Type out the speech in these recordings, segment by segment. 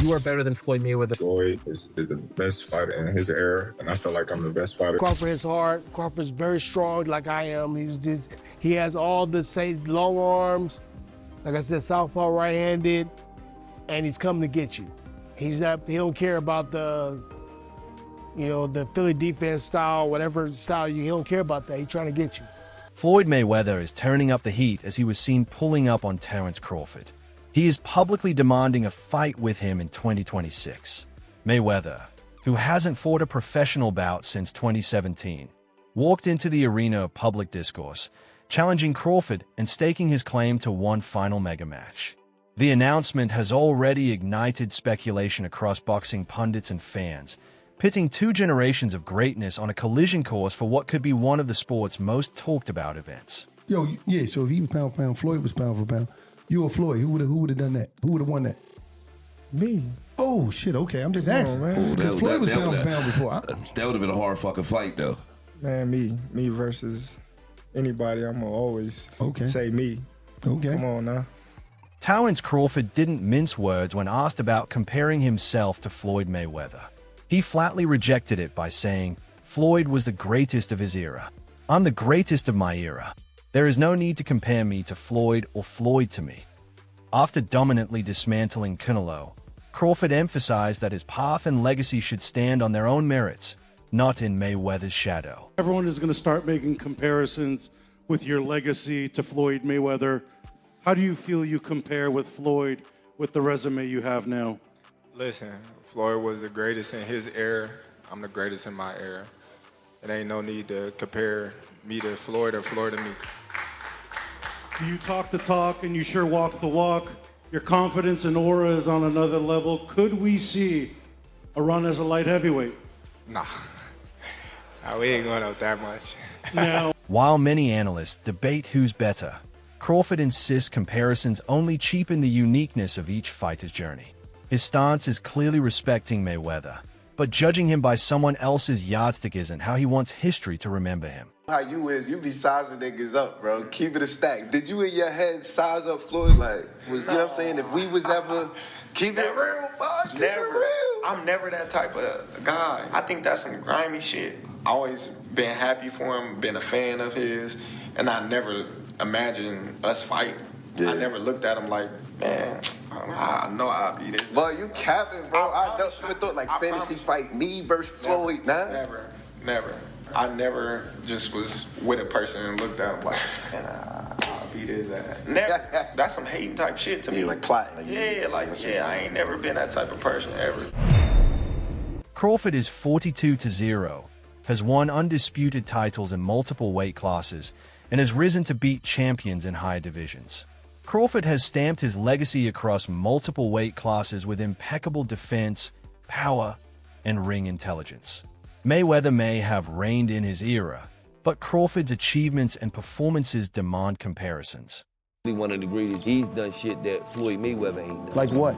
You are better than Floyd Mayweather. Floyd is the best fighter in his era, and I feel like I'm the best fighter. Crawford is hard. Crawford's very strong like I am. He has all the same long arms. Like I said, southpaw right-handed, and he's coming to get you. He don't care about the Philly defense style, whatever style he don't care about that. He's trying to get you. Floyd Mayweather is turning up the heat as he was seen pulling up on Terence Crawford. He is publicly demanding a fight with him in 2026. Mayweather, who hasn't fought a professional bout since 2017, walked into the arena of public discourse, challenging Crawford and staking his claim to one final mega match. The announcement has already ignited speculation across boxing pundits and fans, pitting two generations of greatness on a collision course for what could be one of the sport's most talked about events. Yo, yeah, so if he was pound for pound, Floyd was pound for pound. You or Floyd, who would have done that? Who would have won that? Me. Oh, shit, okay, I'm just asking. Because Floyd was pound for pound before. That would have been a hard fucking fight, though. Man, me versus anybody, I'm going to always say me. Okay. Come on now. Terence Crawford didn't mince words when asked about comparing himself to Floyd Mayweather. He flatly rejected it by saying, "Floyd was the greatest of his era. I'm the greatest of my era. There is no need to compare me to Floyd or Floyd to me." After dominantly dismantling Canelo, Crawford emphasized that his path and legacy should stand on their own merits, not in Mayweather's shadow. Everyone is going to start making comparisons with your legacy to Floyd Mayweather. How do you feel you compare with Floyd with the resume you have now? Listen, Floyd was the greatest in his era. I'm the greatest in my era. It ain't no need to compare me to Floyd or Floyd to me. You talk the talk and you sure walk the walk. Your confidence and aura is on another level. Could we see a run as a light heavyweight? Nah, we ain't going up that much. Now, While many analysts debate who's better, Crawford insists comparisons only cheapen the uniqueness of each fighter's journey. His stance is clearly respecting Mayweather, but judging him by someone else's yardstick isn't how he wants history to remember him. How you be sizing niggas up, bro. Keep it a stack. Did you in your head size up Floyd? Like, you know what I'm saying? If we was ever, keep it real, boss. Keep it real. I'm never that type of guy. I think that's some grimy shit. I always been happy for him, been a fan of his, and I never imagined us fight. Yeah. I never looked at him like, man, I know I'll be this. But you capping, bro. I never thought like fantasy fight me versus Floyd, nah. Never. I never just was with a person and looked at him like, man, I'll be this. Never. That's some hating type shit to me. Like plotting. I ain't never been that type of person ever. Crawford is 42-0, has won undisputed titles in multiple weight classes, and has risen to beat champions in higher divisions. Crawford has stamped his legacy across multiple weight classes with impeccable defense, power, and ring intelligence. Mayweather may have reigned in his era, but Crawford's achievements and performances demand comparisons. One of the greatest. He's done shit that Floyd Mayweather ain't done. Like what?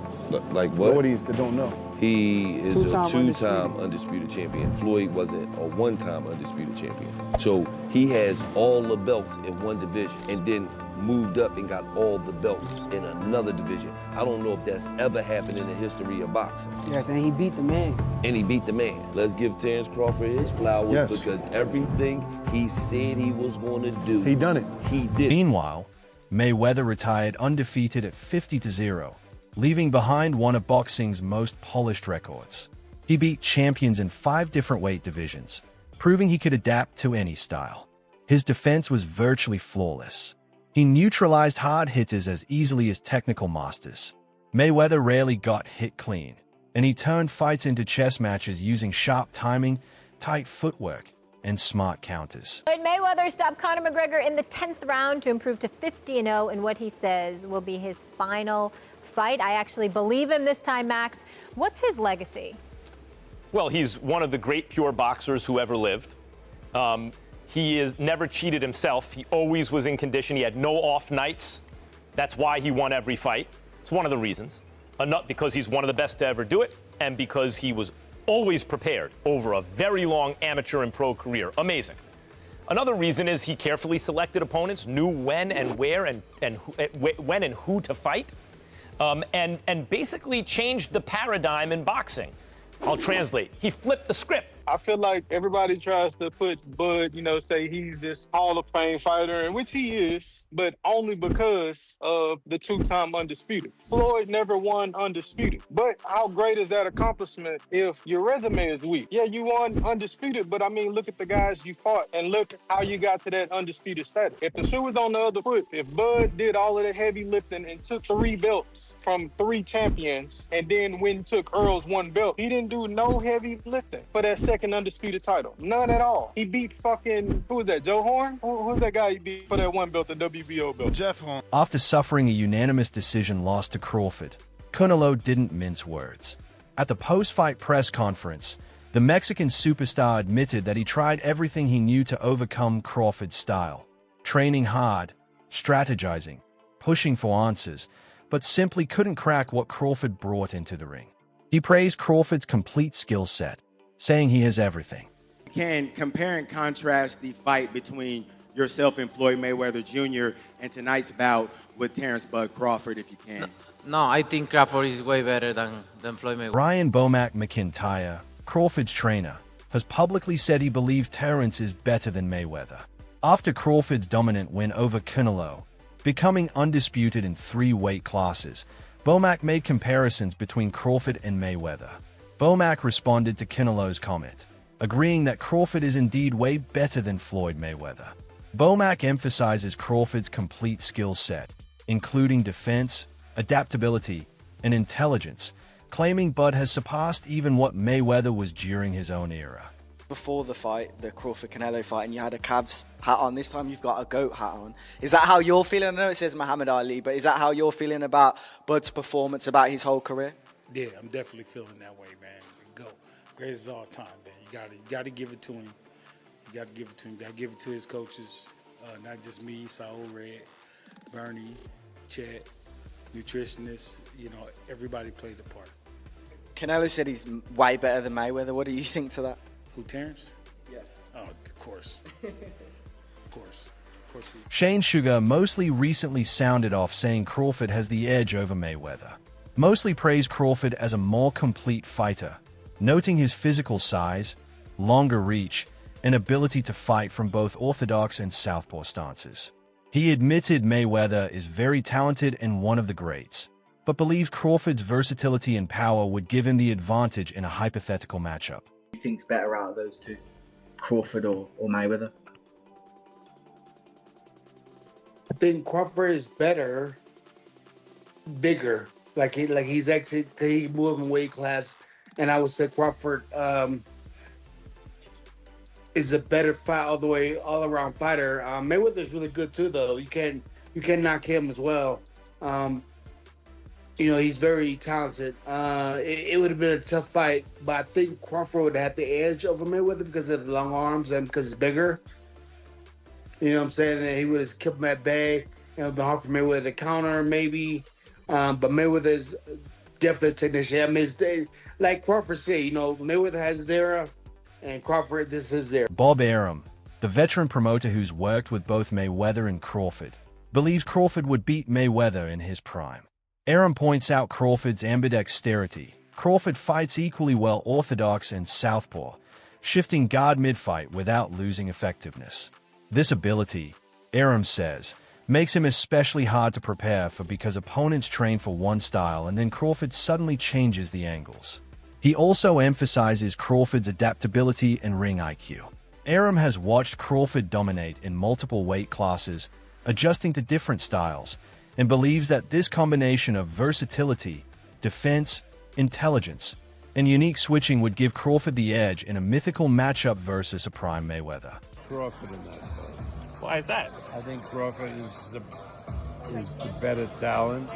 Like what? The audience that don't know. He is a two-time undisputed champion. Floyd wasn't a one-time undisputed champion. So he has all the belts in one division and then moved up and got all the belts in another division. I don't know if that's ever happened in the history of boxing. Yes, and he beat the man. And he beat the man. Let's give Terence Crawford his flowers because everything he said he was going to do, He done it. he did. Meanwhile, Mayweather retired undefeated at 50-0, leaving behind one of boxing's most polished records. He beat champions in 5 different weight divisions, proving he could adapt to any style. His defense was virtually flawless. He neutralized hard hitters as easily as technical masters. Mayweather rarely got hit clean, and he turned fights into chess matches using sharp timing, tight footwork, and smart counters. Floyd Mayweather stopped Conor McGregor in the 10th round to improve to 50-0 in what he says will be his final fight. I actually believe him this time, Max. What's his legacy? Well, he's one of the great pure boxers who ever lived. He is never cheated himself. He always was in condition. He had no off nights. That's why he won every fight. It's one of the reasons. Not because he's one of the best to ever do it, and because he was always prepared over a very long amateur and pro career. Amazing. Another reason is he carefully selected opponents, knew when and where and when and who to fight. and basically changed the paradigm in boxing. I'll translate. He flipped the script. I feel like everybody tries to put Bud, say he's this Hall of Fame fighter, and which he is, but only because of the two-time undisputed. Floyd never won undisputed. But how great is that accomplishment if your resume is weak? Yeah, you won undisputed, but look at the guys you fought and look how you got to that undisputed status. If the shoe was on the other foot, if Bud did all of the heavy lifting and took 3 belts from 3 champions and then went and took Earl's 1 belt, he didn't do no heavy lifting for that second undisputed title. None at all. He beat who was that, Joe Horn? Who's that guy he beat for that 1 belt, the WBO belt? Jeff Horn. After suffering a unanimous decision loss to Crawford, Canelo didn't mince words. At the post-fight press conference, the Mexican superstar admitted that he tried everything he knew to overcome Crawford's style, training hard, strategizing, pushing for answers, but simply couldn't crack what Crawford brought into the ring. He praised Crawford's complete skill set, saying he has everything. Can compare and contrast the fight between yourself and Floyd Mayweather Jr. and tonight's bout with Terence "Bud" Crawford, if you can? No, I think Crawford is way better than Floyd Mayweather. Ryan Bomac McIntyre, Crawford's trainer, has publicly said he believes Terence is better than Mayweather. After Crawford's dominant win over Canelo, becoming undisputed in 3 weight classes, Bomac made comparisons between Crawford and Mayweather. Bomac responded to Canelo's comment, agreeing that Crawford is indeed way better than Floyd Mayweather. Bomac emphasizes Crawford's complete skill set, including defense, adaptability, and intelligence, claiming Bud has surpassed even what Mayweather was during his own era. Before the fight, the Crawford-Canelo fight, and you had a Cavs hat on. This time you've got a GOAT hat on. Is that how you're feeling? I know it says Muhammad Ali, but is that how you're feeling about Bud's performance, about his whole career? Yeah, I'm definitely feeling that way, man. Go. Greatest of all time, man. You got to give it to him. You got to give it to him. You got to give it to his coaches, not just me, Saul Red, Bernie, Chet, nutritionists. Everybody played a part. Canelo said he's way better than Mayweather. What do you think to that? Who, Terence? Yeah. Oh, of course. Of course. Of course. Shane Sugar mostly recently sounded off saying Crawford has the edge over Mayweather. Mostly praised Crawford as a more complete fighter, noting his physical size, longer reach, and ability to fight from both orthodox and southpaw stances. He admitted Mayweather is very talented and one of the greats, but believed Crawford's versatility and power would give him the advantage in a hypothetical matchup. Who think's better out of those two, Crawford or Mayweather? I think Crawford is better, bigger. He's actually he moved in weight class, and I would say Crawford is a better fight all around fighter. Mayweather's really good too, though. You can't knock him as well. He's very talented. It would have been a tough fight, but I think Crawford would have the edge over Mayweather because of the long arms and because he's bigger. You know what I'm saying? And he would have kept him at bay. It would have been hard for Mayweather to counter, maybe. But Mayweather's definitely a technician. It's like Crawford said, Mayweather has his era, and Crawford, this is there. Bob Arum, the veteran promoter who's worked with both Mayweather and Crawford, believes Crawford would beat Mayweather in his prime. Arum points out Crawford's ambidexterity. Crawford fights equally well orthodox and southpaw, shifting guard mid-fight without losing effectiveness. This ability, Arum says, makes him especially hard to prepare for because opponents train for one style and then Crawford suddenly changes the angles. He also emphasizes Crawford's adaptability and ring IQ. Arum has watched Crawford dominate in multiple weight classes, adjusting to different styles, and believes that this combination of versatility, defense, intelligence, and unique switching would give Crawford the edge in a mythical matchup versus a prime Mayweather. Crawford in that fight. Why is that? I think Crawford is the better talent.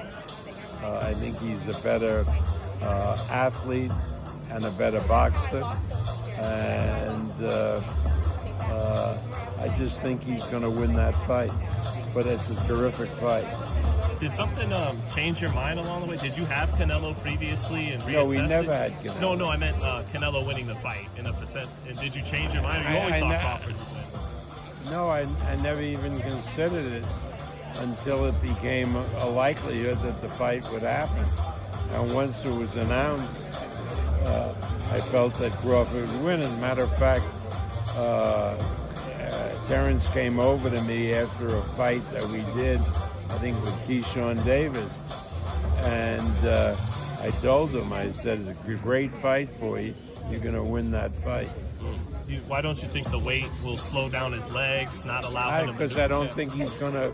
I think he's a better athlete and a better boxer. And I just think he's going to win that fight. But it's a terrific fight. Did something change your mind along the way? Did you have Canelo previously and reassessed No, we never it? had Canelo. No, I meant Canelo winning the fight. And did you change your mind, or you always thought Crawford would win? No, I never even considered it. until it became a likelihood that the fight would happen. And once it was announced, I felt that Crawford would win. As a matter of fact, Terence came over to me after a fight that we did, I think with Keyshawn Davis. And I told him, I said, it's a great fight for you. You're going to win that fight. Why don't you think the weight will slow down his legs, not allow him to... Because I don't think he's going to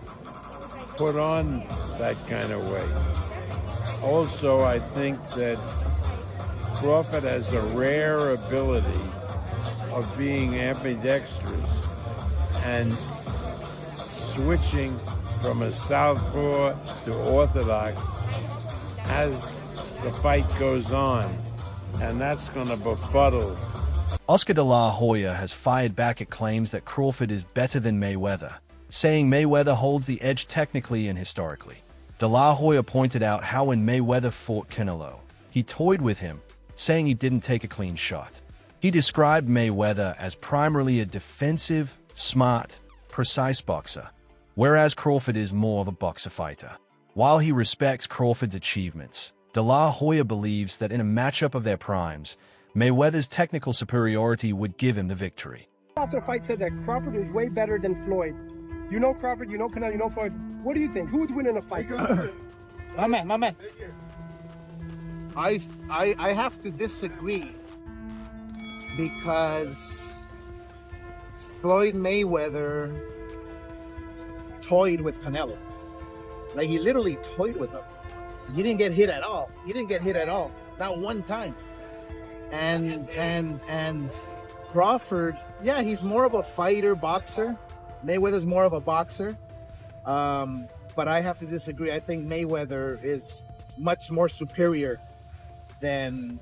put on that kind of weight. Also, I think that Crawford has a rare ability of being ambidextrous and switching from a southpaw to orthodox as the fight goes on, and that's going to befuddle. Oscar de la Hoya has fired back at claims that Crawford is better than Mayweather, saying Mayweather holds the edge technically and historically. De la Hoya pointed out how when Mayweather fought Canelo, he toyed with him, saying he didn't take a clean shot. He described Mayweather as primarily a defensive, smart, precise boxer, whereas Crawford is more of a boxer-fighter. While he respects Crawford's achievements, De La Hoya believes that in a matchup of their primes, Mayweather's technical superiority would give him the victory. After the fight said that Crawford was way better than Floyd. You know Crawford, you know Canelo, you know Floyd. What do you think? Who would win in a fight? My man. I have to disagree because Floyd Mayweather toyed with Canelo. Like, he literally toyed with him. He didn't get hit at all. Not one time. And Crawford, yeah, he's more of a fighter, boxer. Mayweather's more of a boxer. But I have to disagree. I think Mayweather is much more superior than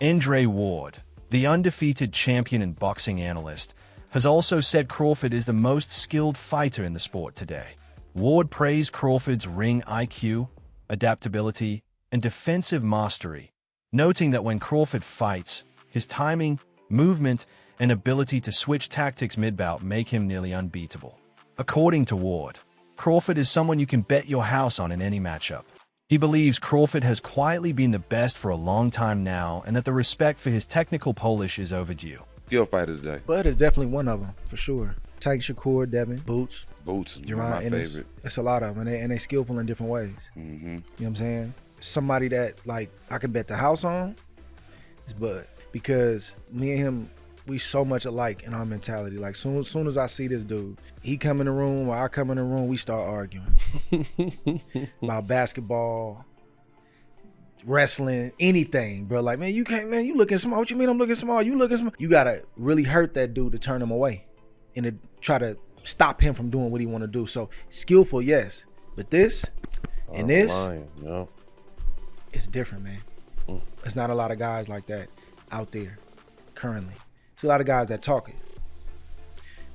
Andre Ward, the undefeated champion and boxing analyst, has also said Crawford is the most skilled fighter in the sport today. Ward praised Crawford's ring IQ, adaptability, and defensive mastery, noting that when Crawford fights, his timing, movement, and ability to switch tactics mid-bout make him nearly unbeatable. According to Ward, Crawford is someone you can bet your house on in any matchup. He believes Crawford has quietly been the best for a long time now and that the respect for his technical polish is overdue. Skill fighter today. Bud is definitely one of them, for sure. Tyke Shakur, Devin, Boots. Boots is Jerron my Ennis. favorite. It's a lot of them, and they skillful in different ways. Mm-hmm. You know what I'm saying? Somebody that, like, I can bet the house on is Bud. Because me and him, we so much alike in our mentality. Like, soon as I see this dude, he come in the room or I come in the room, we start arguing. About basketball, wrestling, anything, bro. Like, man, you can't, man, you looking small. What you mean I'm looking small? You looking small. You gotta really hurt that dude to turn him away and to try to stop him from doing what he want to do. So, skillful, yes. But this and this, no. It's different, man. There's not a lot of guys like that out there currently. There's a lot of guys that talk it.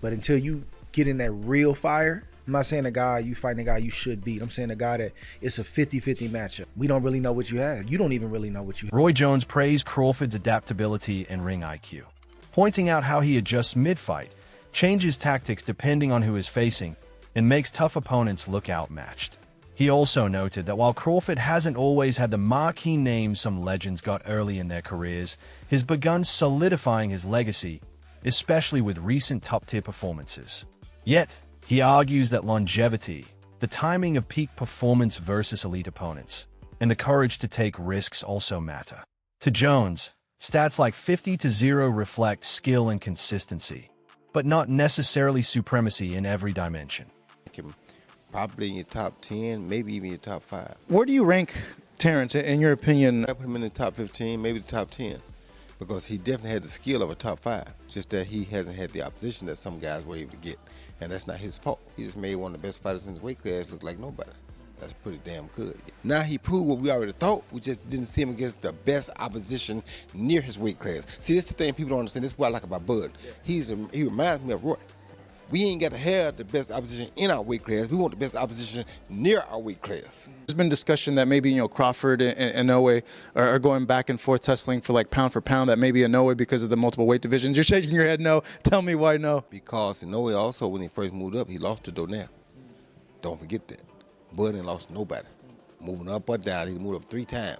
But until you get in that real fire, I'm not saying a guy, you fighting a guy you should beat. I'm saying a guy that it's a 50-50 matchup. We don't really know what you have. You don't even really know what you have. Roy Jones praised Crawford's adaptability and ring IQ, pointing out how he adjusts mid-fight, changes tactics depending on who is facing, and makes tough opponents look outmatched. He also noted that while Crawford hasn't always had the marquee names some legends got early in their careers, he's begun solidifying his legacy, especially with recent top-tier performances. Yet, he argues that longevity, the timing of peak performance versus elite opponents, and the courage to take risks also matter. To Jones, stats like 50-0 reflect skill and consistency, but not necessarily supremacy in every dimension. Probably in your top 10, maybe even your top 5. Where do you rank Terence, in your opinion? I put him in the top 15, maybe the top 10, because he definitely has the skill of a top 5. Just that he hasn't had the opposition that some guys were able to get, and that's not his fault. He just made one of the best fighters in his weight class look like nobody. That's pretty damn good. Now he proved what we already thought. We just didn't see him against the best opposition near his weight class. See, this is the thing people don't understand. This is what I like about Bud. He reminds me of Roy. We ain't got to have the best opposition in our weight class. We want the best opposition near our weight class. There's been discussion that maybe, Crawford and Inoue are going back and forth tussling for pound for pound, that maybe Inoue because of the multiple weight divisions. You're shaking your head no. Tell me why no. Because Inoue also, when he first moved up, he lost to Donaire. Don't forget that. Bud ain't lost nobody. Moving up or down, he moved up 3 times.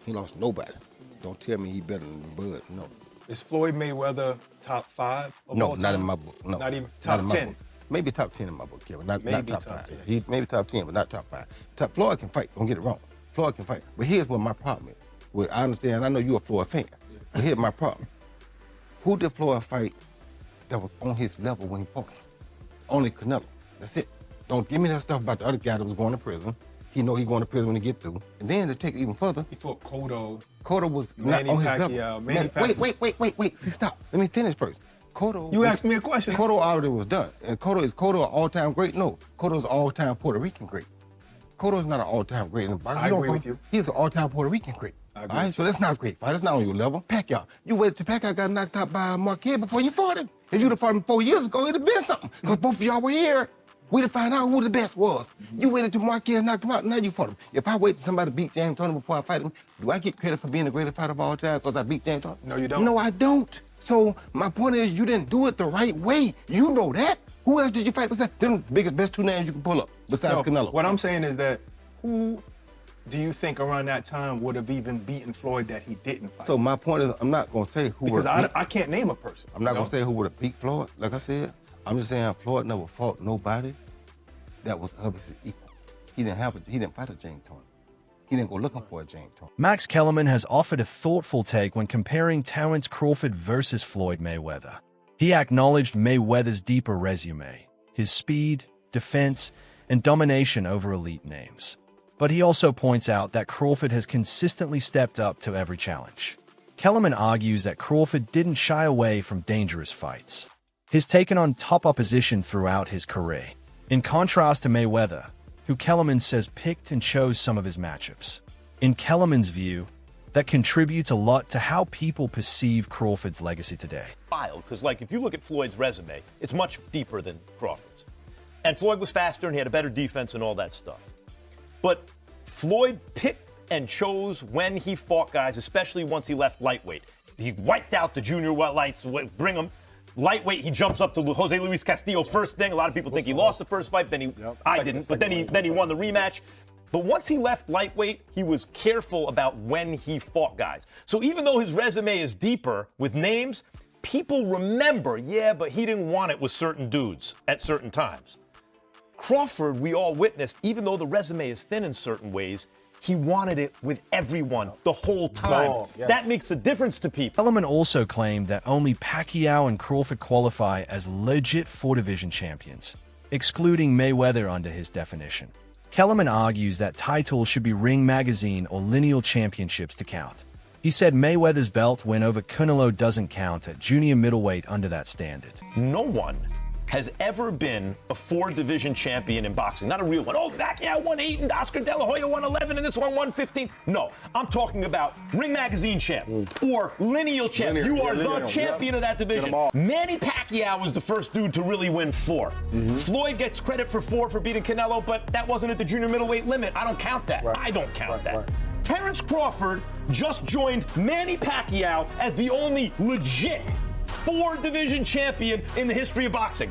He lost nobody. Don't tell me he better than Bud. No. Is Floyd Mayweather top 5 of No, all time? not in my book. No. Not even top Not in my 10? book. Maybe top 10 in my book, Kevin. Not Maybe top top 5. 10. He maybe top 10, but not top 5. Floyd can fight. Don't get it wrong. Floyd can fight. But here's what my problem is. Well, I understand. I know you're a Floyd fan. But here's my problem. Who did Floyd fight that was on his level when he fought? Only Canelo. That's it. Don't give me that stuff about the other guy that was going to prison. He know he going to prison when he get through. And then to take it even further. He fought Cotto. Cotto was Manny not on his Pacquiao, level. Wait. See, stop. Let me finish first. Cotto. You asked me a question. Cotto already was done. And Cotto an all-time great? No. Cotto's an all-time Puerto Rican great. Cotto's not an all-time great in boxing. I agree with you. He's an all-time Puerto Rican great. I agree. All right, so that's not a great fight. That's not on your level. Pacquiao. You waited till Pacquiao got knocked out by Marquez before you fought him. If you'd have fought him 4 years ago, it'd have been something. Because both of y'all were here. We'd have found out who the best was. You waited till Marquez knocked him out, now you fought him. If I wait till somebody beat James Toney before I fight him, do I get credit for being the greatest fighter of all time because I beat James Toney? No, you don't. No, I don't. So my point is you didn't do it the right way. You know that. Who else did you fight besides them best 2 names you can pull up besides Canelo? What I'm saying is that who do you think around that time would have even beaten Floyd that he didn't fight? So my point is I'm not going to say who because would I can't name a person. I'm not going to say who would have beat Floyd, like I said. I'm just saying Floyd never fought nobody that was of his equal. He didn't fight a James Toney. He didn't go looking for a James Toney. Max Kellerman has offered a thoughtful take when comparing Terence Crawford versus Floyd Mayweather. He acknowledged Mayweather's deeper resume, his speed, defense, and domination over elite names. But he also points out that Crawford has consistently stepped up to every challenge. Kellerman argues that Crawford didn't shy away from dangerous fights. He's taken on top opposition throughout his career, in contrast to Mayweather, who Kellerman says picked and chose some of his matchups. In Kellerman's view, that contributes a lot to how people perceive Crawford's legacy today. Because, like, if you look at Floyd's resume, it's much deeper than Crawford's. And Floyd was faster and he had a better defense and all that stuff. But Floyd picked and chose when he fought guys, especially once he left lightweight. He wiped out the junior lights, bring him. Lightweight, he jumps up to Jose Luis Castillo first thing. A lot of people think he lost the first fight, I didn't, but then he won the rematch. But once he left lightweight, he was careful about when he fought guys. So even though his resume is deeper with names, people remember, but he didn't want it with certain dudes at certain times. Crawford, we all witnessed, even though the resume is thin in certain ways, he wanted it with everyone the whole time. Yes. That makes a difference to people. Kellerman also claimed that only Pacquiao and Crawford qualify as legit 4-division champions, excluding Mayweather under his definition. Kellerman argues that titles should be Ring Magazine or lineal championships to count. He said Mayweather's belt win over Canelo doesn't count at junior middleweight under that standard. No one has ever been a 4-division champion in boxing. Not a real one. Oh, Pacquiao won 8 and Oscar De La Hoya won 11 and this one won 15. No, I'm talking about Ring Magazine champ or lineal champ. You are the champion of that division. Manny Pacquiao was the first dude to really win 4. Floyd gets credit for 4 for beating Canelo, but that wasn't at the junior middleweight limit. I don't count that. I don't count that. Terence Crawford just joined Manny Pacquiao as the only legit 4-division champion in the history of boxing.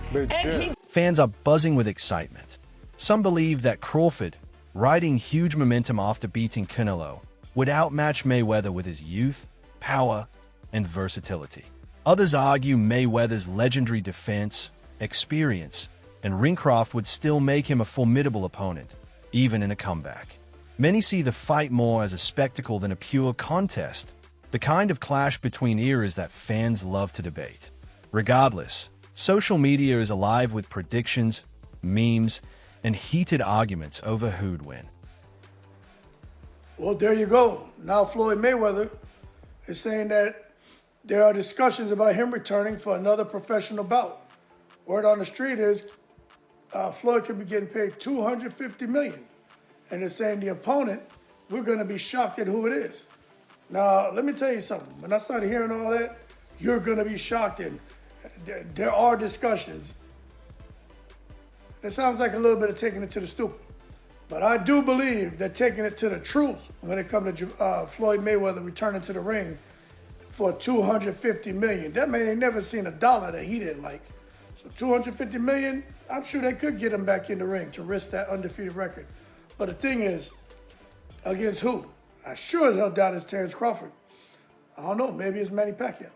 Fans are buzzing with excitement. Some believe that Crawford, riding huge momentum after beating Canelo, would outmatch Mayweather with his youth, power, and versatility. Others argue Mayweather's legendary defense, experience, and ringcraft would still make him a formidable opponent, even in a comeback. Many see the fight more as a spectacle than a pure contest, the kind of clash between eras that fans love to debate. Regardless, social media is alive with predictions, memes, and heated arguments over who'd win. Well, there you go. Now Floyd Mayweather is saying that there are discussions about him returning for another professional bout. Word on the street is Floyd could be getting paid $250 million. And they're saying the opponent, we're going to be shocked at who it is. Now, let me tell you something. When I started hearing all that, you're going to be shocked. And there are discussions. It sounds like a little bit of taking it to the stupid. But I do believe that taking it to the truth when it comes to Floyd Mayweather returning to the ring for $250 million. That man ain't never seen a dollar that he didn't like. So $250 million, I'm sure they could get him back in the ring to risk that undefeated record. But the thing is, against who? I sure as hell doubt it's Terence Crawford. I don't know, maybe it's Manny Pacquiao.